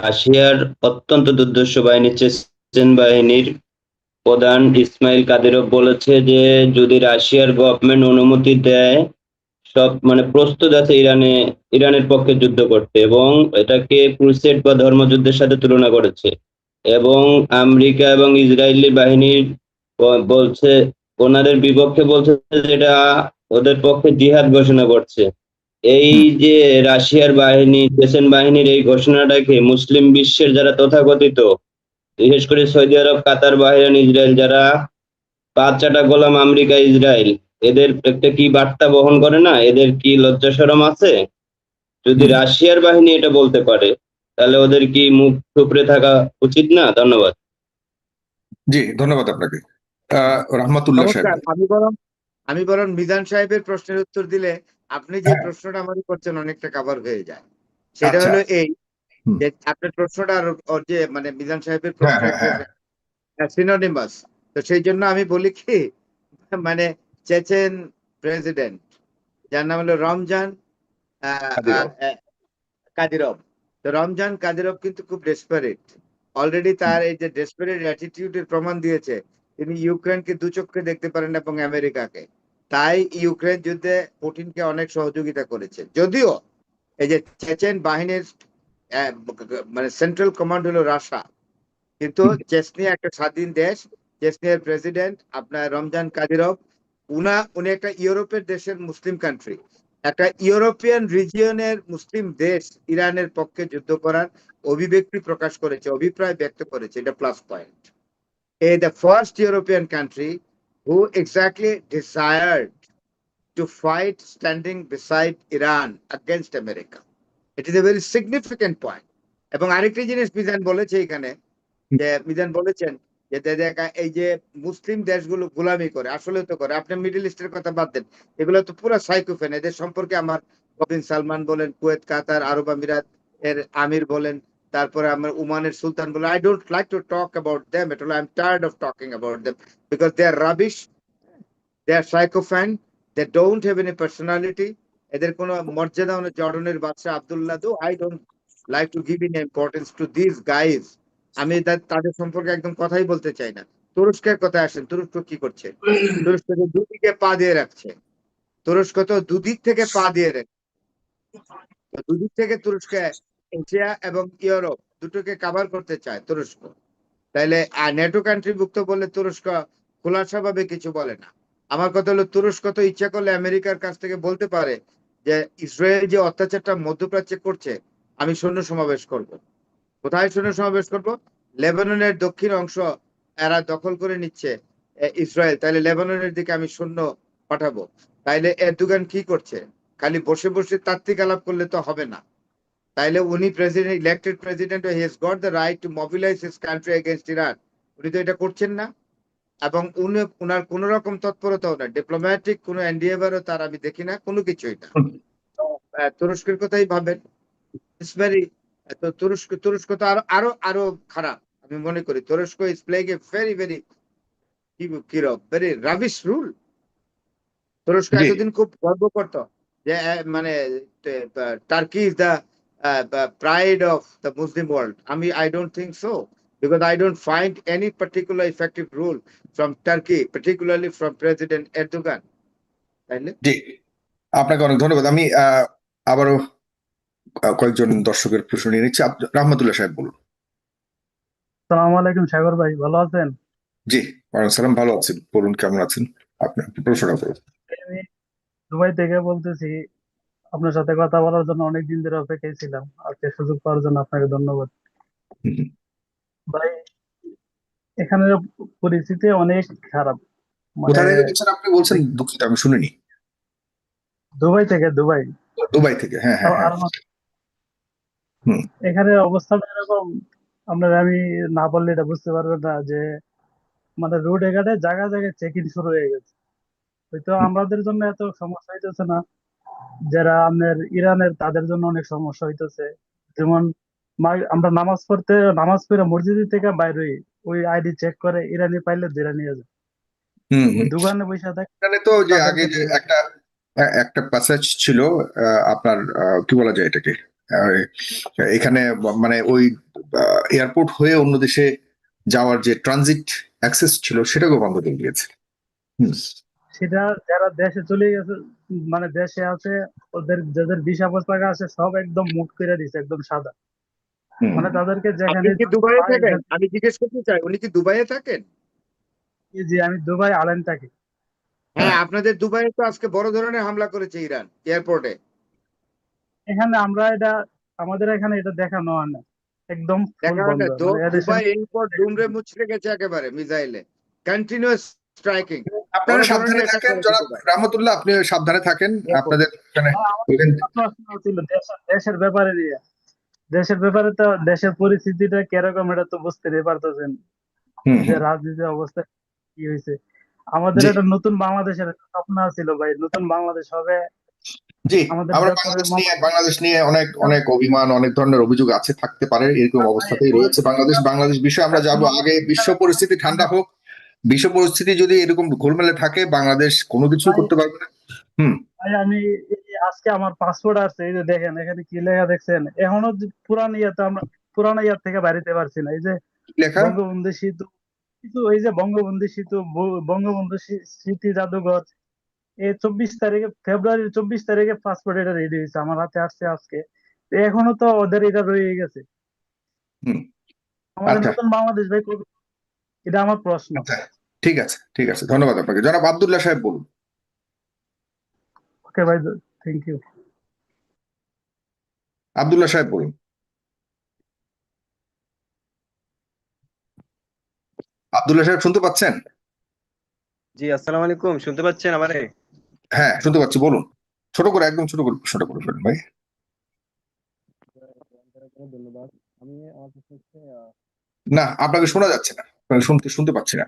রাশিয়ার অত্যন্ত দুর্ধর্ষ বাহিনী চেচেন বাহিনীর প্রধান ইসমাইল কাদিরভ বলেছে যে যদি রাশিয়ার গভর্নমেন্ট অনুমতি দেয় সব মানে প্রস্তুত আছে ইরানের পক্ষে যুদ্ধ করতে, এবং এটাকে ক্রুসেড বা ধর্মযুদ্ধের সাথে তুলনা করেছে। এবং আমেরিকা এবং ইসরায়েলি বাহিনীর বলছে, ওনাদের বিপক্ষে বলছে যে এটা ওদের পক্ষে জিহাদ ঘোষণা করছে। এই হুম, যে রাশিয়ার বাহিনী, চেচেন বাহিনীর এই ঘোষণাটাকে মুসলিম বিশ্বের যারা তথাকথিত, বিশেষ করে সৌদি আরব, কাতার, বাহরাইন, ইসরায়েল, যারা পাঁচ চাটা গোলাম আমেরিকা, ইসরায়েল, এদের একটা কি বার্তা বহন করে না? এদের কি লজ্জা শরম আছে? যদি হুম। রাশিয়ার বাহিনী এটা বলতে পারে, তাহলে ওদের কি মুখ থুবড়ে থাকা উচিত না? ধন্যবাদ। জি, ধন্যবাদ আপনাকে। রহমতুল্লাহ সাহেব। নমস্কার। আমি বরং মিজান সাহেবের প্রশ্নের উত্তর দিলে আপনি যে হ্যাঁ, প্রশ্নটা আমাকে করছেন অনেকটা কভার হয়ে যায়। সেটা আচ্ছা। হলো এই হুম, যে আপনার প্রশ্নটা আর ওর যে মানে মিজান সাহেবের হ্যাঁ, প্রশ্ন হ্যাঁ, একটা হ্যাঁ। সিনোনিমাস। তো সেই জন্য আমি বলি কি, মানে চেচেন প্রেসিডেন্ট যার নাম হলো রমজান কাদিরভ। কাদিরভ। তো রমজান কাদিরভ কিন্তু খুব ডেসপারেট। অলরেডি হুম, তার এই যে ডেসপারেট অ্যাটিটিউডের প্রমাণ দিয়েছে। তিনি ইউক্রেনকে দু চোখে দেখতে পারেন এবং আমেরিকাকে। তাই ইউক্রেন যুদ্ধে পুতিনকে অনেক সহযোগিতা করেছে। যদিও এই যে চেচেন বাহিনীর আহ, মানে সেন্ট্রাল কমান্ড হলো রাশা, কিন্তু হুম, চেচনিয়া একটা স্বাধীন দেশ। চেচনিয়ার প্রেসিডেন্ট আপনার রমজান কাদিরভ, উনি একটা ইউরোপের দেশের মুসলিম কান্ট্রি, একটা ইউরোপিয়ান রিজিয়নের মুসলিম দেশ ইরানের পক্ষে যুদ্ধ করার অভিব্যক্তি প্রকাশ করেছে, অভিপ্রায় ব্যক্ত করেছে। এটা plus point. The first European country who exactly desired to fight standing beside Iran against America. It is a very significant point. এবং আরেকটি জিনিস মিজান বলেছে এখানে, যে মিজান বলেছেন যে এই যে মুসলিম দেশগুলো গোলামি করে, আসলে তো করে। আপনি মিডল ইস্টের কথা বাদ দেন, এগুলো তো পুরো সাইকোফেন। এদের সম্পর্কে আমার বিন সালমান বলেন, কুয়েত, কাতার, আরব আমিরাত এর আমির বলেন, তারপরে আমার উমানের সুলতান বলেন, I don't like to talk about them at all. I am tired of talking about them because they are rubbish, they are sycophant, they don't have any personality. এদের কোনো মর্যাদা, জর্ডনের বাদশা Abdullah, though I don't like to give in importance to this guys. আমি তাদের সম্পর্কে একদম কথাই বলতে চাই না। তুরস্কের কথায় আসেন, তুরস্ক কি করছে? তুরস্ক তো দুদিকে পা দিয়ে রাখছে। তুরস্ক তো দুদিক থেকে পা দিয়ে রাখছে। দুদিক থেকে তুরস্ক এশিয়া এবং ইউরোপ দুটোকে কাভার করতে চায় তুরস্ক। তাইলে নেটো কান্ট্রিভুক্ত বলে তুরস্ক খোলাসাভাবে কিছু বলে না। আমার কথা হলো, তুরস্ক তো ইচ্ছা করলে আমেরিকার কাছ থেকে বলতে পারে যে ইসরায়েল যে অত্যাচারটা মধ্যপ্রাচ্যে করছে, আমি সৈন্য সমাবেশ করব। কোথায় সৈন্য সমাবেশ করব? লেবাননের দক্ষিণ অংশ এরা দখল করে নিচ্ছে ইসরায়েল, তাইলে লেবাননের দিকে আমি সৈন্য পাঠাবো। তাইলে এরদোগান কি করছে? খালি বসে বসে তাত্ত্বিক আলাপ করলে তো হবে না। তাইলে উনি president, elected president, he has got the right two mobilise his country against Iran. উনি তো এটা করছেন না। এবং উনার কোন রকম তৎপরতাও না, ডিপ্লোম্যাটিক কোন এন্ডিয়েভারও তার আমি দেখি না, কোনো কিছুই না। তো, তুরস্কের কথাই ভাবেন। ইটস ভেরি, তো তুরস্ক তুরস্ক তো আরো আরো আরো খারাপ। আমি মনে করি তুরস্ক is playing a very very কিরকম ভেরি রাবিশ রুল। তুরস্ক জি, এতদিন খুব গর্ব করতো যে মানে turkey is the pride of the Muslim world. I don't think so, because I don't find any particular effective rule from Turkey, particularly from President Erdogan. তাইলে জি। আপনাকে অনেক ধন্যবাদ। আমি আবারও কয়েকজন দর্শকের প্রশ্ন নিয়ে নিচ্ছি। রহমতুল্লাহ সাহেব বলুন। সালাম আলাইকুম সাগর ভাই, ভালো আছেন? জি, ওয়ালাইকুম সালাম। ভালো আছেন, বলুন কেমন আছেন? আপনার প্রশ্নটা করুন। আমি দুবাই থেকে বলতেছি। আপনার সাথে কথা বলার জন্য অনেক দিন ধরে অপেক্ষায় ছিলাম। আজকে সুযোগ পাওয়ার জন্য আপনাকে ধন্যবাদ হুম, হুম। ভাই। এখানে পরিস্থিতি অনেক খারাপ, মানে কোথা থেকে বলছেন আপনি? বলছেন দুঃখিত, আমি শুনিনি। দুবাই থেকে, দুবাই। দুবাই থেকে, হ্যাঁ, হ্যাঁ, হ্যাঁ। আর হুম, এখানে অবস্থাটা এরকম, আপনার আমি না বললে এটা বুঝতে পারবেন না যে মানে রোড এখানে জায়গায় জায়গায় চেক ইন শুরু হয়ে গেছে। হয়তো হুম, আমাদের জন্য এত সমস্যা হইতেছে না, যারা আপনার ইরানের তাদের জন্য অনেক সমস্যা হইতেছে। যেমন আমরা নামাজ পড়ে মসজিদ থেকে বাইর হই, ওই আইডি চেক করে, ইরানি পাইলে ধরে নিয়ে যায়। হুম, ওই হুম। দোকানে বসে থাকে এখানে তো যে আগে তাদেরকে যে ধরে। একটা একটা প্যাসেজ ছিল, আপনার কি বলা যায় এটাকে, এখানে মানে ওই এয়ারপোর্ট হয়ে অন্য দেশে যাওয়ার যে ট্রানজিট অ্যাক্সেস ছিল সেটাকেও বন্ধ করে দিয়েছে। সেটা যারা দেশে চলে গেছে, মানে দেশে আছে, ওদের যাদের ভিসা পতাকা আছে সব একদম মুট করে দিছে, একদম সাদা। হুম। মানে তাদেরকে আপনি যেখানে কি দুবাইয়ে থাকেন? আমি জিজ্ঞেস করতে চাই, উনি কি দুবাইয়ে থাকেন? যে আমি দুবাই আলেন থাকি। হ্যাঁ, আপনাদের দুবাইয়ে তো আজকে বড় ধরনের হামলা করেছে ইরান এয়ারপোর্টে। এখানে আমরা এটা, আমাদের এখানে এটা দেখানো হয় না, একদম ফুল দেখা হয় বন্ধ। না তো, মানে এদেশে দুবাই এয়ারপোর্ট দুমড়ে মুচড়ে গেছে একেবারে মিসাইলে, কন্টিনিউয়াস স্ট্রাইকিং, আপনারা বড় সাবধানে ধরনের অ্যাটাক থাকেন করেছে জনাব দুবাই রহমতুল্লাহ, আপনি সাবধানে থাকেন এয়ারপোর্ট। আপনাদের এখানে। আমার একটা প্রশ্ন ছিল দেশের ব্যাপারে নিয়ে। দেশের ব্যাপারে তো দেশের পরিস্থিতিটা কিরকম এটা তো বুঝতেই পারতেছেন, হুম যে হুম। রাজনীতির অবস্থা কি হয়েছে। আমাদের জি একটা নতুন বাংলাদেশের একটা স্বপ্ন ছিল ভাই, নতুন বাংলাদেশ হবে। জি, আমাদের আমরা ডক্টর বাংলাদেশ নিয়ে অনেক অনেক অভিমান, অনেক ধরনের অভিযোগ আছে, থাকতে পারে, এরকম অবস্থাতেই রয়েছে বাংলাদেশ বিষয়ে আমরা যাব। আগে বিশ্ব পরিস্থিতি ঠান্ডা হোক, বিশ্ব পরিস্থিতি যদি এরকম ঘোলমেলে থাকে বাংলাদেশ কোনো কিছুই করতে পারবে না। হুম। ভাই আমি এই যে আজকে আমার পাসপোর্ট আছে, এই যে দেখেন এখানে কি লেখা দেখছেন, এখনো যে পুরান ইয়াতে আমরা পুরানো ইয়ার থেকে বাড়িতে পারছি না। এই যে কি লেখা? বঙ্গবন্ধু সেতু, কিন্তু এই যে বঙ্গবন্ধু সেতু, বঙ্গবন্ধু স্মৃতি জাদুঘর, এই 24 তারিখে, ফেব্রুয়ারির 24 তারিখে পাসপোর্ট এটা রেডি হয়েছে, আমার হাতে আসছে আজকে। তো এখনো তো ওদের এটা রয়ে গেছে। হুম। আমাদের আচ্ছা নতুন বাংলাদেশ ভাই কবে? এটা আমার প্রশ্ন। আচ্ছা, ঠিক আছে ঠিক আছে, ধন্যবাদ আপনাকে। জনাব আব্দুল্লাহ সাহেব বলুন। ওকে ভাই, থ্যাংক ইউ। আব্দুল্লাহ সাহেব বলুন। আব্দুল্লাহ সাহেব শুনতে পাচ্ছেন? জি, আসসালামু আলাইকুম, শুনতে পাচ্ছেন আমারে? হ্যাঁ শুনতে পাচ্ছি, বলুন। ছোট করে, একদম ছোট করে প্রশ্নটা করে ফেলুন ভাই। ধন্যবাদ। আমি আমার প্রশ্ন হচ্ছে, না, আপনাকে শোনা যাচ্ছে না, আপনাকে শুনতে পাচ্ছি না।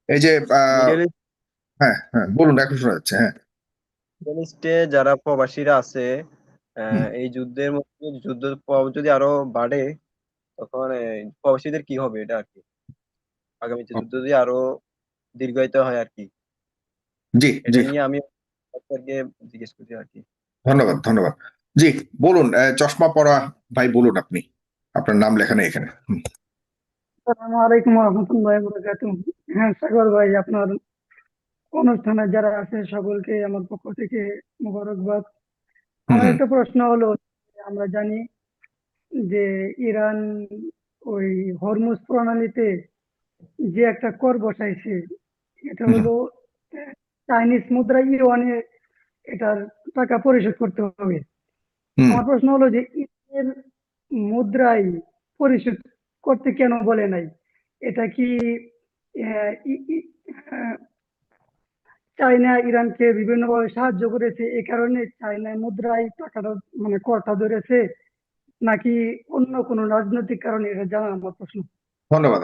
এই যে মিডল হ্যাঁ হ্যাঁ বলুন, এখন শোনা যাচ্ছে, হ্যাঁ। ইস্টে যারা প্রবাসীরা আছে, হুম। এই যুদ্ধের মধ্যে যুদ্ধ যদি আরো বাড়ে, তখন প্রবাসীদের কি হবে এটা আর কি, আগামীতে যুদ্ধ যদি আরো দীর্ঘায়িত হয় আর কি, জি এটা জি, নিয়ে আমি ডাক্তারকে জিজ্ঞেস করছি আর কি। ধন্যবাদ ধন্যবাদ। জি বলুন, চশমা পরা ভাই বলুন, আপনি আপনার নাম লেখা নেই এখানে। হুম। আসসালামু আলাইকুম রহমতুল্লাহ বরকাতুহ। হ্যাঁ সাগর ভাই, আপনার অনুষ্ঠানে যারা আছে সকলকে আমার পক্ষ থেকে মোবারকবাদ। হুম আমার হুম। একটা প্রশ্ন হলো, আমরা জানি যে ইরান ওই হরমুজ প্রণালীতে যে একটা কর বসাইছে, এটা হুম হলো চাইনিজ মুদ্রা ইউয়ানে এটার টাকা পরিশোধ করতে হবে। হুম। আমার প্রশ্ন হলো যে ইরানের মুদ্রায় পরিশোধ করতে কেন বলে নাই? এটা কি আহ, ই- ই- আহ, চায়না ইরানকে বিভিন্নভাবে সাহায্য করেছে, এই কারণে চায়না মুদ্রায় টাকাটা মানে করটা ধরেছে, নাকি অন্য কোনো রাজনৈতিক কারণে? এটা জানা আমার প্রশ্ন। ধন্যবাদ।